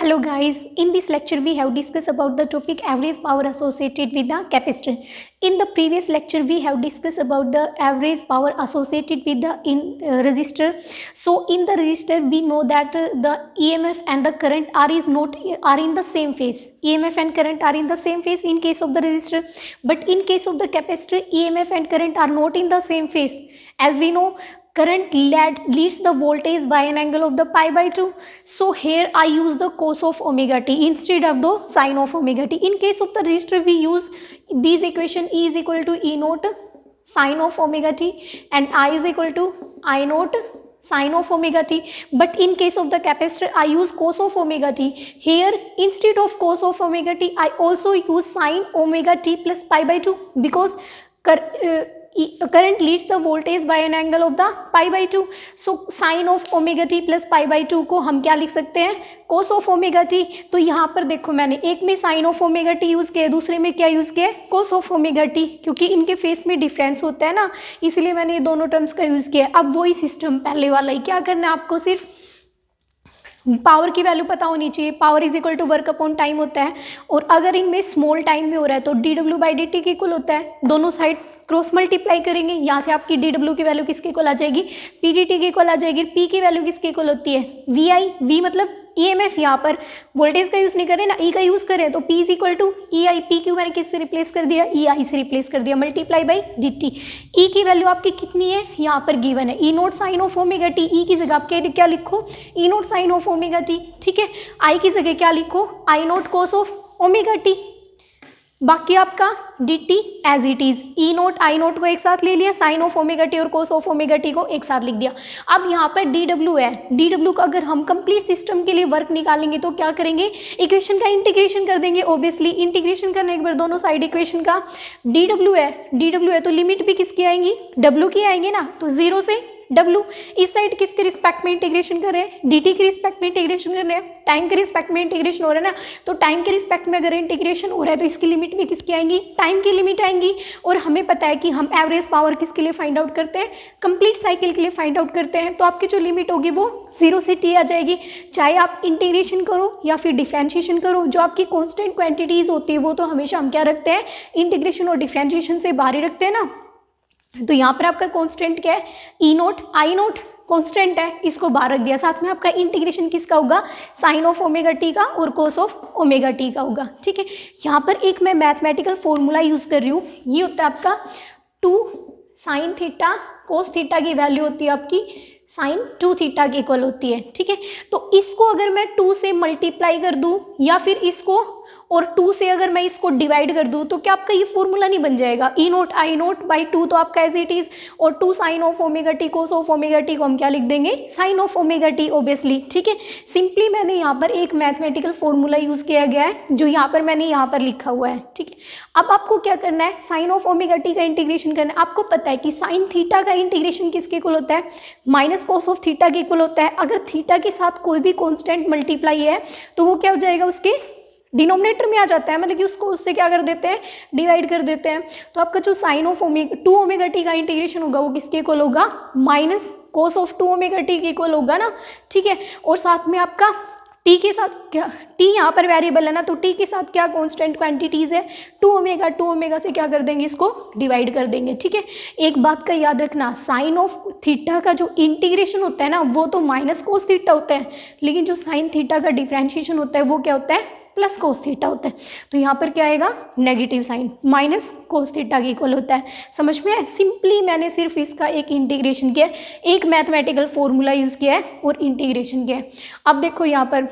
Hello guys, in this lecture we have discussed about the topic average power associated with the capacitor. In the previous lecture we have discussed about the average power associated with the resistor. So in the resistor we know that the EMF and the current are in the same phase. EMF and current are in the same phase in case of the resistor, but in case of the capacitor EMF and current are not in the same phase. As we know, current leads the voltage by an angle of the pi by 2. So here I use the cos of omega t instead of the sin of omega t. In case of the resistor we use this equation, E is equal to E naught sin of omega t and I is equal to I naught sin of omega t. But in case of the capacitor I use cos of omega t. Here instead of cos of omega t I also use sin omega t plus pi by 2 because current leads the voltage by an angle of the pi by 2. So sin of omega t plus pi by 2 को हम क्या लिख सकते हैं, cos of omega t. तो यहाँ पर देखो मैंने एक में sin of omega t use किया, दूसरे में क्या यूज़ किया, cos of omega t, क्योंकि इनके फेस में डिफरेंस होता है ना, इसलिए मैंने ये दोनों टर्म्स का यूज़ किया. अब वही सिस्टम पहले वाला ही, क्या करना है आपको, सिर्फ पावर की वैल्यू पता होनी चाहिए. Power is equal to work upon time होता है, और अगर इनमें स्मॉल टाइम में हो रहा है तो dw बाई dt के इक्वल होता है. दोनों साइड क्रॉस मल्टीप्लाई करेंगे, यहाँ से आपकी dw की वैल्यू किसके इक्वल आ जाएगी, pdt के इक्वल आ जाएगी. p की वैल्यू किसके इक्वल होती है, vi. v मतलब EMF, यहाँ पर वोल्टेज का यूज़ नहीं करें ना, E का यूज़ करें, तो P is equal to EI. P क्यू मैंने किससे रिप्लेस कर दिया, EI से रिप्लेस कर दिया, मल्टीप्लाई बाई dt. E की वैल्यू आपकी कितनी है, यहाँ पर गिवन है, E naught sine of omega t. E की जगह आप क्या लिखो, E naught sine of omega t. ठीक है, I की जगह क्या लिखो, I naught cos of omega t. बाकी आपका dt as it is. E naught I naught को एक साथ ले लिया, साइन ऑफ ओमेगा टी और कोस ऑफ ओमेगा टी को एक साथ लिख दिया. अब यहाँ पर dw है, dw का अगर हम कंप्लीट सिस्टम के लिए वर्क निकालेंगे तो क्या करेंगे, इक्वेशन का इंटीग्रेशन कर देंगे. ऑब्वियसली इंटीग्रेशन करने के बाद दोनों साइड इक्वेशन का dw है तो लिमिट भी किसकी आएंगी, w की आएंगे ना, तो 0 से W. इस साइड किसके रिस्पेक्ट में इंटीग्रेशन कर रहे हैं, dt के रिस्पेक्ट में इंटीग्रेशन कर रहे हैं. टाइम के रिस्पेक्ट में इंटीग्रेशन हो रहा है ना, तो टाइम के रिस्पेक्ट में अगर इंटीग्रेशन हो रहा है तो इसकी लिमिट भी किसकी आएंगी, टाइम की लिमिट आएंगी. और हमें पता है कि हम एवरेज पावर किसके लिए फाइंड आउट करते हैं, कंप्लीट साइकिल के लिए फाइंड आउट करते हैं. तो आपकी जो लिमिट होगी वो 0 से t आ जाएगी. चाहे आप इंटीग्रेशन करो या फिर डिफ्रेंशिएशन करो, जो आपकी कॉन्स्टेंट क्वांटिटीज होती है वो तो हमेशा हम क्या रखते हैं, इंटीग्रेशन और डिफ्रेंशिएशन से बाहर ही रखते हैं ना. तो यहाँ पर आपका कांस्टेंट क्या है, ई नोट आई नोट कांस्टेंट है, इसको बाहर रख दिया. साथ में आपका इंटीग्रेशन किसका होगा, साइन ऑफ ओमेगा टी का और कोस ऑफ ओमेगा टी का होगा. ठीक है, यहाँ पर एक मैं मैथमेटिकल फॉर्मूला यूज़ कर रही हूँ. ये होता है आपका 2 साइन थीटा कोस थीटा की वैल्यू होती है आपकी साइन 2 थीटा के इक्वल होती है. ठीक है, तो इसको अगर मैं 2 से मल्टीप्लाई कर दूँ या फिर इसको और 2 से अगर मैं इसको डिवाइड कर दूँ तो क्या आपका ये फॉर्मूला नहीं बन जाएगा, E naught I naught by 2 तो आपका एज इट इज, और 2 sine of omega t cos of omega t को हम क्या लिख देंगे, sine of omega t obviously. ठीक है, सिंपली मैंने यहाँ पर एक मैथमेटिकल फॉर्मूला यूज़ किया गया है जो यहाँ पर मैंने यहाँ पर लिखा हुआ है. ठीक है, अब आपको क्या करना है, साइन ऑफ ओमेगा टी का इंटीग्रेशन करना है. आपको पता है कि साइन थीटा का इंटीग्रेशन किसके इक्वल होता है, माइनस कोस ऑफ थीटा के इक्वल होता है. अगर थीटा के साथ कोई भी कॉन्स्टेंट मल्टीप्लाई है तो वो क्या हो जाएगा, उसके डिनोमिनेटर में आ जाता है, मतलब कि उसको उससे क्या कर देते हैं, डिवाइड कर देते हैं. तो आपका जो sine of omega 2 omega t का इंटीग्रेशन होगा वो किसके इक्वल होगा, minus cos of 2 omega t के इक्वल होगा ना. ठीक है, और साथ में आपका टी के साथ क्या, टी यहाँ पर वेरिएबल है ना, तो टी के साथ क्या कांस्टेंट क्वांटिटीज़ है, 2 ओमेगा से क्या कर देंगे, इसको डिवाइड कर देंगे. ठीक है, एक बात का याद रखना, साइन ऑफ थीटा का जो इंटीग्रेशन होता है ना वो तो माइनस कोस थीटा होता है, लेकिन जो साइन थीटा का डिफ्रेंशिएशन होता है वो क्या होता है, प्लस कोस थीटा होता है. तो यहाँ पर क्या आएगा, negative sine, minus cos theta के इक्वल होता है. समझ में आया, सिंपली मैंने सिर्फ इसका एक इंटीग्रेशन किया है, एक मैथमेटिकल फॉर्मूला यूज़ किया है और इंटीग्रेशन किया है. अब देखो यहाँ पर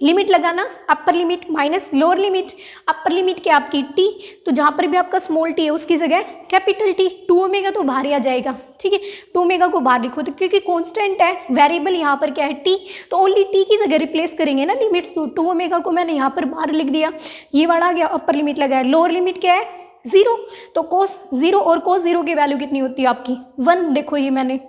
लिमिट लगाना, अपर limit minus lower limit. Upper limit क्या आपकी t, तो जहाँ पर भी आपका स्मॉल t है उसकी जगह कैपिटल T. 2 ओमेगा तो बाहर ही आ जाएगा. ठीक है, 2 ओमेगा को बाहर लिखो, तो क्योंकि कांस्टेंट है, वेरिएबल यहाँ पर क्या है t, तो ओनली t की जगह रिप्लेस करेंगे ना लिमिट्स. तो 2 ओमेगा को मैंने यहाँ पर बाहर लिख दिया, ये वाला आ गया. अपर लिमिट लगाया, लोअर लिमिट क्या है 0, तो कोस 0 और कोस 0 की वैल्यू कितनी होती है आपकी 1. देखो ये मैंने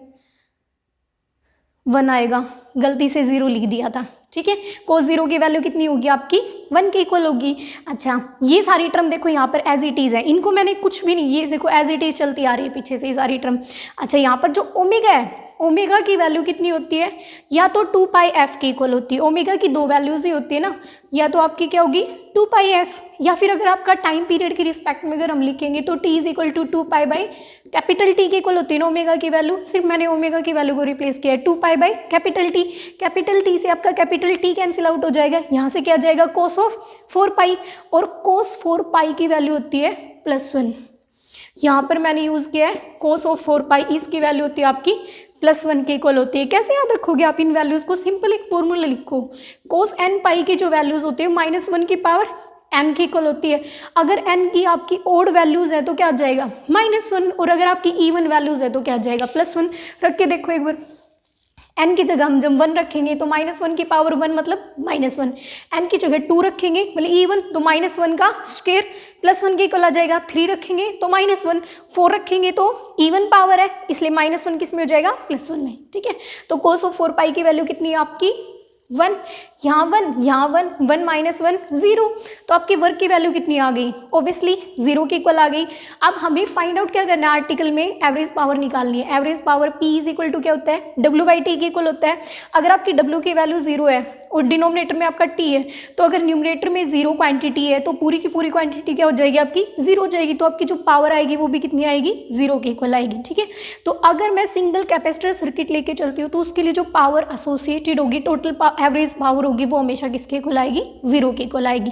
1 आएगा, गलती से 0 लिख दिया था. ठीक है, कोस 0 की वैल्यू कितनी होगी आपकी 1 के इक्वल होगी. अच्छा, ये सारी टर्म देखो यहाँ पर एज इट इज़ है, इनको मैंने कुछ भी नहीं, ये देखो एज इट इज़ चलती आ रही है पीछे से ये सारी टर्म. अच्छा, यहाँ पर जो ओमेगा है, ओमेगा की वैल्यू कितनी होती है, या तो 2πf के इक्वल होती है, ओमेगा की दो वैल्यूज ही होती है ना, या तो आपकी क्या होगी 2πf, या फिर अगर आपका टाइम पीरियड की रिस्पेक्ट में अगर हम लिखेंगे तो t is equal to 2π by capital T के इक्वल होती है ना ओमेगा की वैल्यू, सिर्फ मैंने ओमेगा की वैल्यू को रिप्लेस किया है 2π by capital T, capital T से आपका कैपिटल T कैंसिल आउट हो जाएगा, यहाँ से क्या जाएगा cos ऑफ 4π, और cos 4π की वैल्यू होती है +1, यहाँ पर मैंने यूज़ किया है cos ऑफ 4π, इसकी वैल्यू होती है आपकी +1 के इक्वल होती है। कैसे याद रखोगे आप इन वैल्यूज़ को, सिंपल एक फॉर्मूला लिखो, cos n π की जो वैल्यूज़ होती है -1 की पावर n की इक्वल होती है, अगर n की आपकी ओड वैल्यूज़ है तो क्या आ जाएगा -1, और अगर आपकी इवन वैल्यूज़ है तो क्या आ जाएगा +1। रख के देखो एक बार, n की जगह हम जब 1 रखेंगे तो -1 की पावर 1 मतलब -1, n की जगह 2 रखेंगे मतलब इवन तो -1 का स्क्वायर +1 के इक्वल आ जाएगा, 3 रखेंगे तो -1, 4 रखेंगे तो इवन पावर है इसलिए -1 किस में हो जाएगा +1 में, ठीक है। तो cos ऑफ 4π की वैल्यू कितनी है आपकी 1, यहाँ 1, यहाँ 1, 1 - 1 0, तो आपकी वर्क की वैल्यू कितनी आ गई, ऑब्वियसली 0 के इक्वल आ गई। अब हमें फाइंड आउट क्या करना है, आर्टिकल में एवरेज पावर निकालनी है, average power P is equal to क्या होता है W/T के इक्वल होता है। अगर आपकी W की वैल्यू 0 है और डिनोमिनेटर में आपका T है, तो अगर न्यूमरेटर में 0 क्वांटिटी है तो पूरी की पूरी क्वांटिटी क्या हो जाएगी आपकी 0 हो जाएगी, तो आपकी जो पावर आएगी वो भी कितनी आएगी 0 के इक्वल आएगी, ठीक है। तो अगर मैं सिंगल कैपेसिटर सर्किट लेके चलती हूँ तो उसके लिए जो पावर एसोसिएटेड होगी, टोटल एवरेज पावर होगी, वो हमेशा किसके इक्वल आएगी 0 के इक्वल आएगी।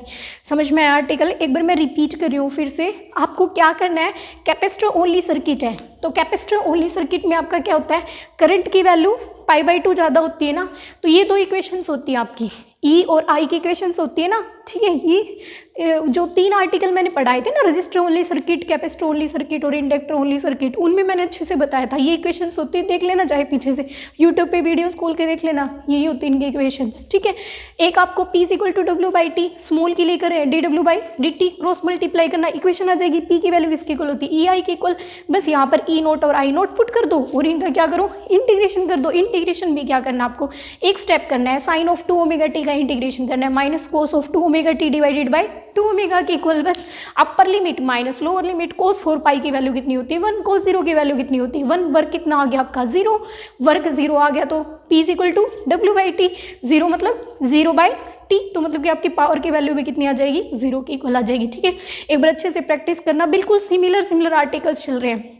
समझ में आया आर्टिकल, एक बार मैं रिपीट कर रही हूँ फिर से, आपको क्या करना है, कैपेसिटर ओनली सर्किट है तो कैपेसिटर ओनली सर्किट में आपका क्या होता है, करंट की वैल्यू π/2 ज़्यादा होती है ना, तो ये दो इक्वेशंस होती है आपकी, E और I की इक्वेशंस होती है ना, ठीक है। ये जो 3 आर्टिकल मैंने पढ़ाए थे ना, register only circuit, capacitor only circuit और इंडक्टर ओनली सर्किट, उनमें मैंने अच्छे से बताया था ये इक्वेशंस होती है, देख लेना चाहे पीछे से यूट्यूब पे वीडियोस खोल के देख लेना, यही होती है इनकी इक्वेशंस, ठीक है। एक आपको P is equal to W/T, small की लेकर dW/dt क्रॉस मल्टीप्लाई करना, इक्वेशन आ जाएगी P की वैल्यू इसके इक्वल होती है EI के इक्वल, बस यहाँ पर E0 और I0 पुट कर दो और इनका क्या करो इंटीग्रेशन कर दो। इंटीग्रेशन भी क्या करना आपको, एक स्टेप करना है, sin of 2ωt का इंटीग्रेशन करना है, minus cos of 2ωt divided by 2ω के इक्वल, बस upper limit minus lower limit, cos 4π की वैल्यू कितनी होती है 1, cos 0 की वैल्यू कितनी होती है 1, वर्क कितना आ गया आपका 0, वर्क 0 आ गया तो P is equal to W/T, 0 मतलब 0/T, तो मतलब कि आपकी पावर की वैल्यू भी कितनी आ जाएगी 0 की इक्वल आ जाएगी, ठीक है। एक बार अच्छे से प्रैक्टिस करना, बिल्कुल सिमिलर आर्टिकल्स चल रहे हैं,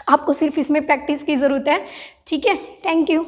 आपको सिर्फ इसमें प्रैक्टिस की ज़रूरत है, ठीक है। Thank you.